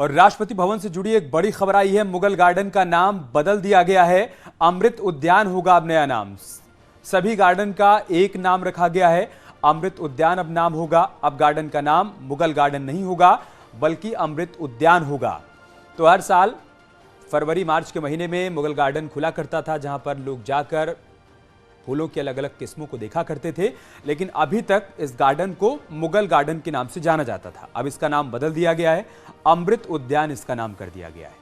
और राष्ट्रपति भवन से जुड़ी एक बड़ी खबर आई है। मुगल गार्डन का नाम बदल दिया गया है। अमृत उद्यान होगा अब नया नाम। सभी गार्डन का एक नाम रखा गया है। अमृत उद्यान अब नाम होगा। अब गार्डन का नाम मुगल गार्डन नहीं होगा बल्कि अमृत उद्यान होगा। तो हर साल फरवरी मार्च के महीने में मुगल गार्डन खुला करता था, जहां पर लोग जाकर फूलों की अलग अलग किस्मों को देखा करते थे। लेकिन अभी तक इस गार्डन को मुगल गार्डन के नाम से जाना जाता था। अब इसका नाम बदल दिया गया है, अमृत उद्यान इसका नाम कर दिया गया है।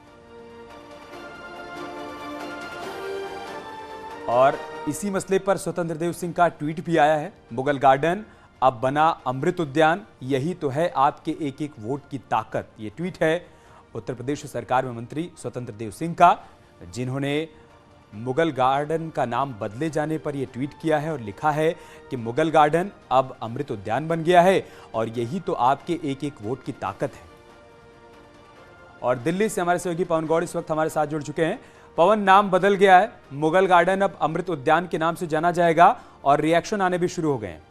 और इसी मसले पर स्वतंत्र देव सिंह का ट्वीट भी आया है। मुगल गार्डन अब बना अमृत उद्यान, यही तो है आपके एक एक वोट की ताकत। ये ट्वीट है उत्तर प्रदेश सरकार में मंत्री स्वतंत्र देव सिंह का, जिन्होंने मुगल गार्डन का नाम बदले जाने पर यह ट्वीट किया है और लिखा है कि मुगल गार्डन अब अमृत उद्यान बन गया है और यही तो आपके एक एक वोट की ताकत है। और दिल्ली से हमारे सहयोगी पवन गौड़ इस वक्त हमारे साथ जुड़ चुके हैं। पवन, नाम बदल गया है, मुगल गार्डन अब अमृत उद्यान के नाम से जाना जाएगा और रिएक्शन आने भी शुरू हो गए हैं।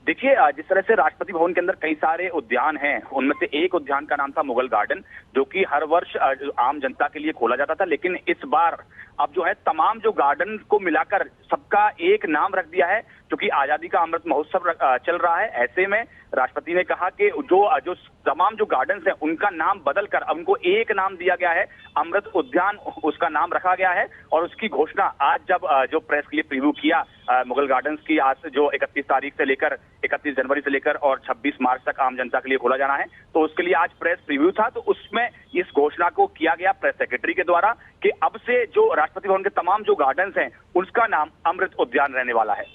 देखिए, जिस तरह से राष्ट्रपति भवन के अंदर कई सारे उद्यान हैं, उनमें से एक उद्यान का नाम था मुगल गार्डन, जो कि हर वर्ष आम जनता के लिए खोला जाता था। लेकिन इस बार अब जो है तमाम जो गार्डन को मिलाकर सबका एक नाम रख दिया है, क्योंकि आजादी का अमृत महोत्सव चल रहा है। ऐसे में राष्ट्रपति ने कहा कि जो तमाम जो गार्डन्स हैं उनका नाम बदलकर अब उनको एक नाम दिया गया है, अमृत उद्यान उसका नाम रखा गया है। और उसकी घोषणा आज जब जो प्रेस के लिए प्रीव्यू किया मुगल गार्डन्स की, आज से जो 31 जनवरी से लेकर और 26 मार्च तक आम जनता के लिए खोला जाना है, तो उसके लिए आज प्रेस प्रीव्यू था। तो उसमें इस घोषणा को किया गया प्रेस सेक्रेटरी के द्वारा कि अब से जो राष्ट्रपति भवन के तमाम जो गार्डन्स हैं उसका नाम अमृत उद्यान रहने वाला है।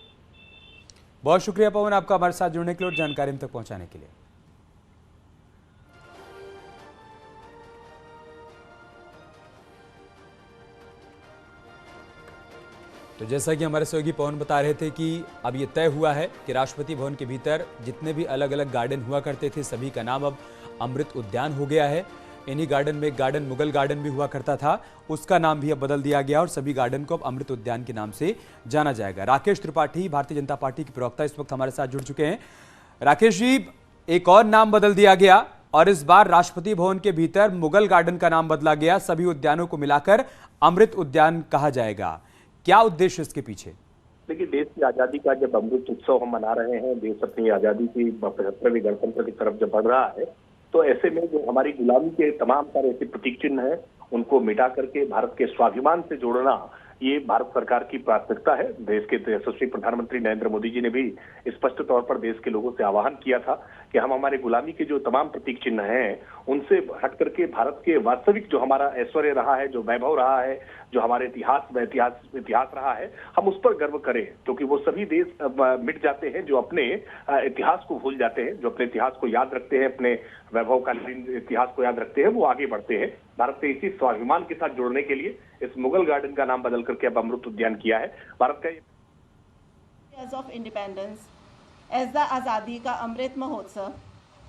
बहुत शुक्रिया पवन, आपका हमारे साथ जुड़ने के लिए और जानकारी हम तक पहुंचाने के लिए। तो जैसा कि हमारे सहयोगी पवन बता रहे थे कि अब ये तय हुआ है कि राष्ट्रपति भवन के भीतर जितने भी अलग अलग गार्डन हुआ करते थे सभी का नाम अब अमृत उद्यान हो गया है। इन्हीं गार्डन में एक गार्डन मुगल गार्डन भी हुआ करता था, उसका नाम भी अब बदल दिया गया और सभी गार्डन को अब अमृत उद्यान के नाम से जाना जाएगा। राकेश त्रिपाठी, भारतीय जनता पार्टी के प्रवक्ता, इस वक्त हमारे साथ जुड़ चुके हैं। राकेश जी, एक और नाम बदल दिया गया और इस बार राष्ट्रपति भवन के भीतर मुगल गार्डन का नाम बदला गया। सभी उद्यानों को मिलाकर अमृत उद्यान कहा जाएगा। क्या उद्देश्य इसके पीछे? देखिए, देश की आजादी का जब अमृत उत्सव हम मना रहे हैं, देश अपनी आजादी की 75वीं गणतंत्र की तरफ जब बढ़ रहा है, तो ऐसे में जो हमारी गुलामी के तमाम सारे ऐसे प्रतीक चिन्ह हैं उनको मिटा करके भारत के स्वाभिमान से जोड़ना, ये भारत सरकार की प्राथमिकता है। देश के यशस्वी प्रधानमंत्री नरेंद्र मोदी जी ने भी स्पष्ट तौर पर देश के लोगों से आह्वान किया था कि हम हमारे गुलामी के जो तमाम प्रतीक चिन्ह हैं उनसे हट करके भारत के वास्तविक जो हमारा ऐश्वर्य रहा है, जो वैभव रहा है, जो हमारे इतिहास रहा है, हम उस पर गर्व करें। क्योंकि वो सभी देश मिट जाते हैं जो अपने इतिहास को भूल जाते हैं, जो अपने इतिहास को याद रखते हैं, अपने वैभवकालीन इतिहास को याद रखते हैं, वो आगे बढ़ते हैं। भारत के इसी स्वाभिमान के साथ जुड़ने के लिए इस मुगल गार्डन का नाम बदल करके अब अमृत उद्यान किया है। भारत का ऑफ इंडिपेंडेंस एज द आज़ादी का Amrit Mahotsav,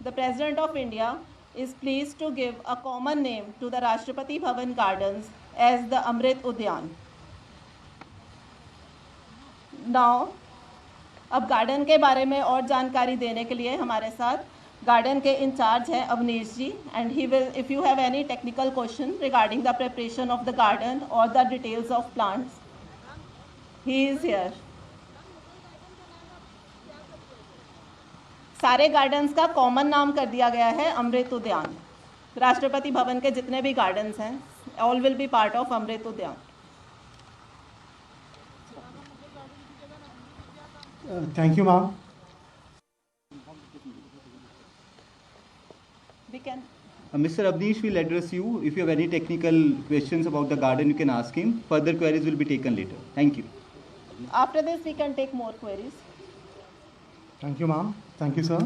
the president of India is pleased to give a common name to the Rashtrapati Bhavan Gardens as the Amrit Udyan. Now, अब गार्डन के बारे में और जानकारी देने के लिए हमारे साथ गार्डन के इंचार्ज हैं Avnish ji, and he will, if you have any technical question regarding the preparation of the garden और the details of plants, he is here. सारे गार्डन्स का कॉमन नाम कर दिया गया है अमृत उद्यान। राष्ट्रपति भवन के जितने भी गार्डन्स हैं, all will be part of Amrit Udyan. Thank you ma'am. We can. Mr. Avnish will address you. If you have any technical questions about the garden, you can ask him. Further queries will be taken later. Thank you. After this, we can take more queries. Thank you, ma'am. Thank you, sir.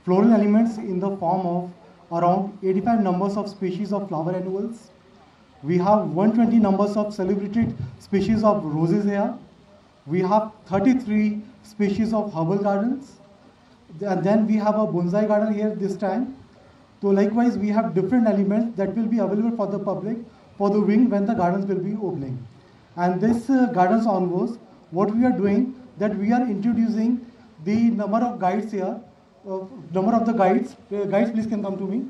Floral elements in the form of around 85 numbers of species of flower annuals. We have 120 numbers of celebrated species of roses here. We have 33 species of herbal gardens. And then we have a bonsai garden here this time. So likewise, we have different elements that will be available for the public for the wing when the gardens will be opening. And this gardens onwards, what we are doing, that we are introducing the number of guides here number of the guides. Guides, please can come to me.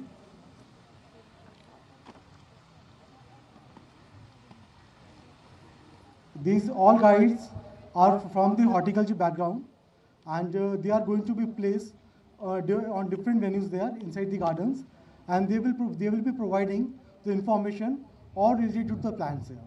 These all guides are from the horticulture background, and they are going to be placed on different venues there inside the gardens, and they will be providing the information all related to the plants here.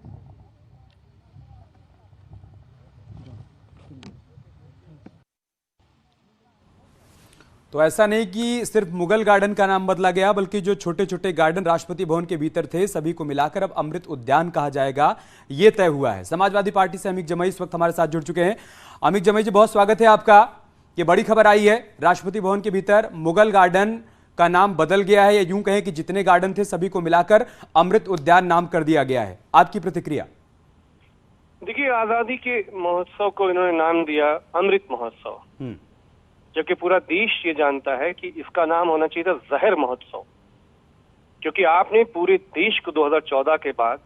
तो ऐसा नहीं कि सिर्फ Mughal garden का नाम बदला गया, बल्कि जो छोटे छोटे गार्डन राष्ट्रपति भवन के भीतर थे सभी को मिलाकर अब अमृत उद्यान कहा जाएगा, ये तय हुआ है। समाजवादी पार्टी से अमिक जमई इस वक्त हमारे साथ जुड़ चुके हैं। अमिक जमई जी, बहुत स्वागत है आपका। ये बड़ी खबर आई है, राष्ट्रपति भवन के भीतर मुगल गार्डन का नाम बदल गया है, या यूं कहें कि जितने गार्डन थे सभी को मिलाकर अमृत उद्यान नाम कर दिया गया है। आपकी प्रतिक्रिया? देखिए, आजादी के महोत्सव को इन्होंने नाम दिया अमृत महोत्सव, जबकि पूरा देश ये जानता है कि इसका नाम होना चाहिए था जहर महोत्सव, क्योंकि आपने पूरे देश को 2014 के बाद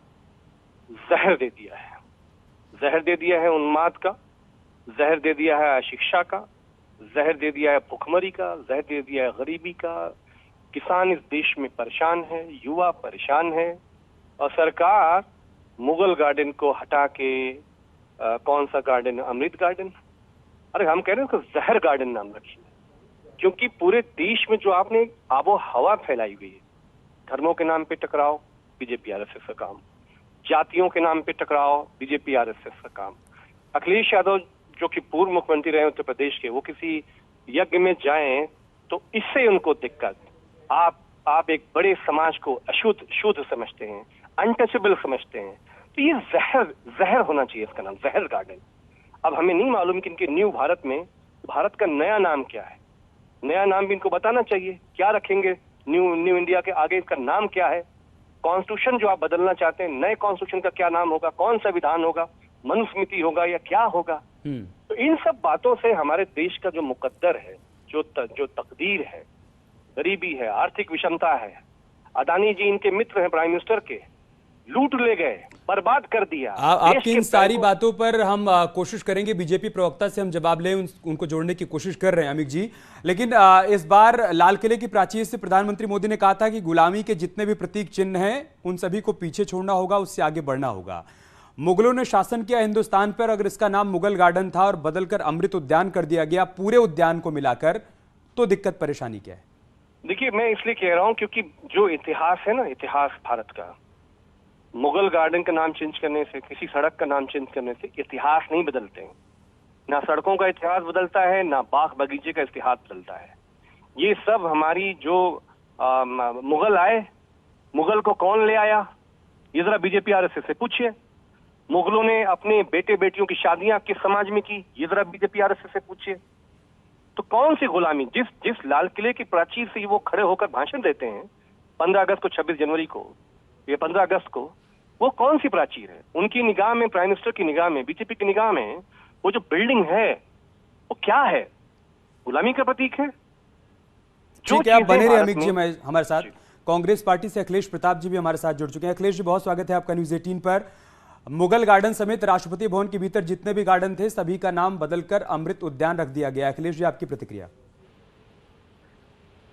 जहर दे दिया है। जहर दे दिया है उन्माद का, जहर दे दिया है अशिक्षा का, जहर दे दिया है भुखमरी का, जहर दे दिया है गरीबी का। किसान इस देश में परेशान है, युवा परेशान है, और सरकार मुगल गार्डन को हटा के कौन सा गार्डन, अमृत गार्डन, अरे हम कह रहे हैं उसको जहर गार्डन नाम रखिए, क्योंकि पूरे देश में जो आपने आबो हवा फैलाई हुई है, धर्मों के नाम पे टकराव, बीजेपी आरएसएस का काम, जातियों के नाम पे टकराव, बीजेपी आरएसएस का काम। अखिलेश यादव जो कि पूर्व मुख्यमंत्री रहे उत्तर प्रदेश के, वो किसी यज्ञ में जाएं तो इससे उनको दिक्कत। आप एक बड़े समाज को शुद्ध समझते हैं, अनटचेबल समझते हैं, तो ये जहर होना चाहिए इसका नाम, जहर गार्डन। अब हमें नहीं मालूम कि इनके न्यू भारत में भारत का नया नाम क्या है, नया नाम भी इनको बताना चाहिए। क्या रखेंगे न्यू इंडिया के आगे, इसका नाम क्या है? कॉन्स्टिट्यूशन जो आप बदलना चाहते हैं, नए कॉन्स्टिट्यूशन का क्या नाम होगा, कौन सा विधान होगा, मनुस्मृति होगा या क्या होगा? तो इन सब बातों से हमारे देश का जो मुकद्दर है, जो तकदीर है, गरीबी है, आर्थिक विषमता है, अदानी जी इनके मित्र हैं प्राइम मिनिस्टर के, लूट ले गए, बर्बाद कर दिया। आपकी इन सारी बातों पर हम कोशिश करेंगे, बीजेपी प्रवक्ता से हम जवाब लें, उनको जोड़ने की कोशिश कर रहे हैं अमिक जी। लेकिन इस बार लाल किले की प्राचीर से प्रधानमंत्री मोदी ने कहा था कि गुलामी के जितने भी प्रतीक चिन्ह हैं उन सभी को पीछे छोड़ना होगा, उससे आगे बढ़ना होगा। मुगलों ने शासन किया हिंदुस्तान पर, अगर इसका नाम मुगल गार्डन था और बदलकर अमृत उद्यान कर दिया गया पूरे उद्यान को मिलाकर, तो दिक्कत परेशानी क्या है? देखिए, मैं इसलिए कह रहा हूं क्योंकि जो इतिहास है ना, इतिहास भारत का, मुगल गार्डन का नाम चेंज करने से, किसी सड़क का नाम चेंज करने से इतिहास नहीं बदलते हैं। ना सड़कों का इतिहास बदलता है, ना बाग बगीचे का इतिहास बदलता है। ये सब हमारी जो मुगल आए, मुगल को कौन ले आया, ये जरा बीजेपी आरएसएस से पूछिए। मुगलों ने अपने बेटे बेटियों की शादियां किस समाज में की, ये जरा बीजेपी आरएसएस से पूछिए। तो कौन सी गुलामी, जिस लाल किले की प्राचीर से वो खड़े होकर भाषण देते हैं 15 अगस्त को, 26 जनवरी को, ये 15 अगस्त को, वो कौन सी प्राचीर है? उनकी निगाह में, प्राइम मिनिस्टर की निगाह में, बीजेपी की निगाह में वो जो बिल्डिंग है वो क्या है? गुलामी का प्रतीक है। ठीक है, आप बने रहे अमित जी हमारे साथ। कांग्रेस पार्टी से अखिलेश प्रताप जी भी हमारे साथ जुड़ चुके हैं। अखिलेश जी, बहुत स्वागत है आपका न्यूज 18 पर। मुगल गार्डन समेत राष्ट्रपति भवन के भीतर जितने भी गार्डन थे सभी का नाम बदलकर अमृत उद्यान रख दिया गया। अखिलेश जी, आपकी प्रतिक्रिया?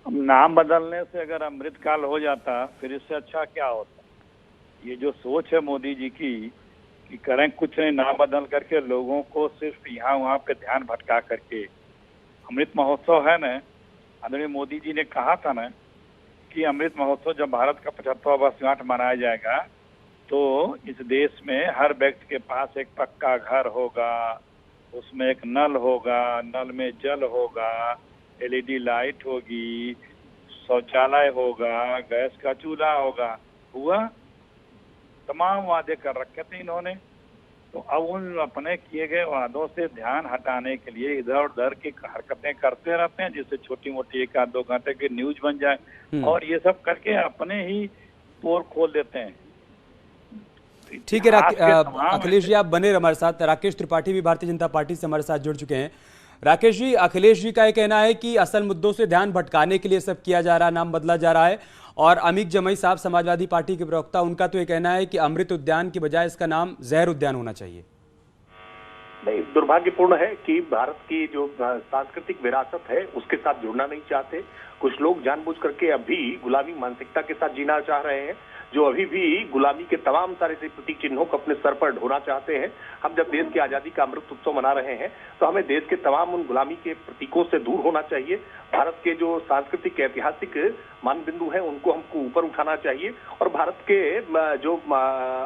नाम बदलने से अगर अमृत काल हो जाता फिर इससे अच्छा क्या होता? ये जो सोच है मोदी जी की कि करें कुछ नहीं, नाम बदल करके लोगों को सिर्फ यहाँ वहाँ पे ध्यान भटका करके। अमृत महोत्सव है ना, आदरणीय मोदी जी ने कहा था ना कि अमृत महोत्सव जब भारत का 75वां वर्षगांठ मनाया जाएगा तो इस देश में हर व्यक्ति के पास एक पक्का घर होगा, उसमें एक नल होगा, नल में जल होगा, एलईडी लाइट होगी, शौचालय होगा, गैस का चूल्हा होगा। हुआ? तमाम वादे कर रखे थे इन्होंने। तो अब उन अपने किए गए वादों से ध्यान हटाने के लिए इधर उधर की हरकतें करते रहते हैं, जिससे छोटी मोटी 1-2 घंटे की न्यूज बन जाए, और ये सब करके अपने ही पोल खोल देते हैं। ठीक है अखिलेश जी, आप बने रहे हमारे साथ। राकेश त्रिपाठी भी भारतीय जनता पार्टी से हमारे साथ जुड़ चुके हैं। राकेश जी, अखिलेश जी का यह कहना है कि असल मुद्दों से ध्यान भटकाने के लिए सब किया जा रहा है, नाम बदला जा रहा है। और अमिक जमई साहब समाजवादी पार्टी के प्रवक्ता, उनका तो ये कहना है कि अमृत उद्यान की बजाय इसका नाम जहर उद्यान होना चाहिए। नहीं, दुर्भाग्यपूर्ण है कि भारत की जो सांस्कृतिक विरासत है उसके साथ जुड़ना नहीं चाहते। कुछ लोग जानबूझ करके अभी गुलामी मानसिकता के साथ जीना चाह रहे हैं, जो अभी भी गुलामी के तमाम सारे से प्रतीक चिन्हों को अपने सर पर ढोना चाहते हैं। हम जब देश की आजादी का अमृत उत्सव मना रहे हैं तो हमें देश के तमाम उन गुलामी के प्रतीकों से दूर होना चाहिए। भारत के जो सांस्कृतिक ऐतिहासिक मानबिंदु हैं उनको हमको ऊपर उठाना चाहिए और भारत के जो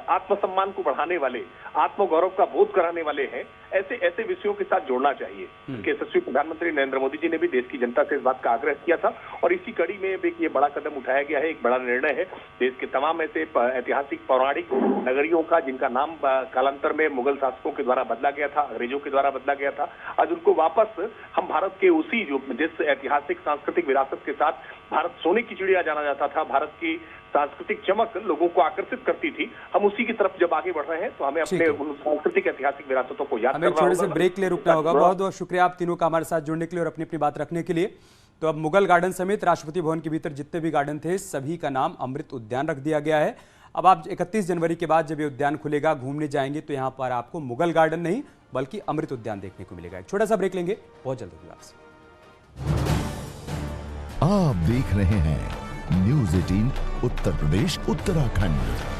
आत्मसम्मान को बढ़ाने वाले, आत्मगौरव का बोध कराने वाले हैं, ऐसे ऐसे विषयों के साथ जोड़ना चाहिए। यशस्वी प्रधानमंत्री नरेंद्र मोदी जी ने भी देश की जनता से इस बात का आग्रह किया था और इसी कड़ी में एक ये बड़ा कदम उठाया गया है, एक बड़ा निर्णय है। देश के तमाम ऐसे ऐतिहासिक पौराणिक नगरियों का जिनका नाम कालांतर में मुगल शासकों के द्वारा बदला गया था, अंग्रेजों के द्वारा बदला गया था, आज उनको वापस हम भारत के उसी जो जिस ऐतिहासिक सांस्कृतिक विरासत के साथ भारत सोने की चिड़िया जाना जाता था, भारत की सांस्कृतिक चमक लोगों को आकर्षित करती थी, हम उसी की तरफ जब आगे बढ़ रहे हैं तो हमें अपने सांस्कृतिक ऐतिहासिक विरासतों को याद करना होगा। छोटे से ब्रेक ले रुकना होगा। बहुत बहुत शुक्रिया आप तीनों का हमारे साथ जुड़ने के लिए और अपनी अपनी बात रखने के लिए। तो अब मुगल गार्डन समेत राष्ट्रपति भवन के भीतर जितने भी गार्डन थे सभी का नाम अमृत उद्यान रख दिया गया है। अब आप 31 जनवरी के बाद जब ये उद्यान खुलेगा, घूमने जाएंगे तो यहाँ पर आपको मुगल गार्डन नहीं बल्कि अमृत उद्यान देखने को मिलेगा। एक छोटा सा ब्रेक लेंगे, बहुत जल्द होगी आपसे। आप देख रहे हैं न्यूज़ 18 उत्तर प्रदेश उत्तराखंड।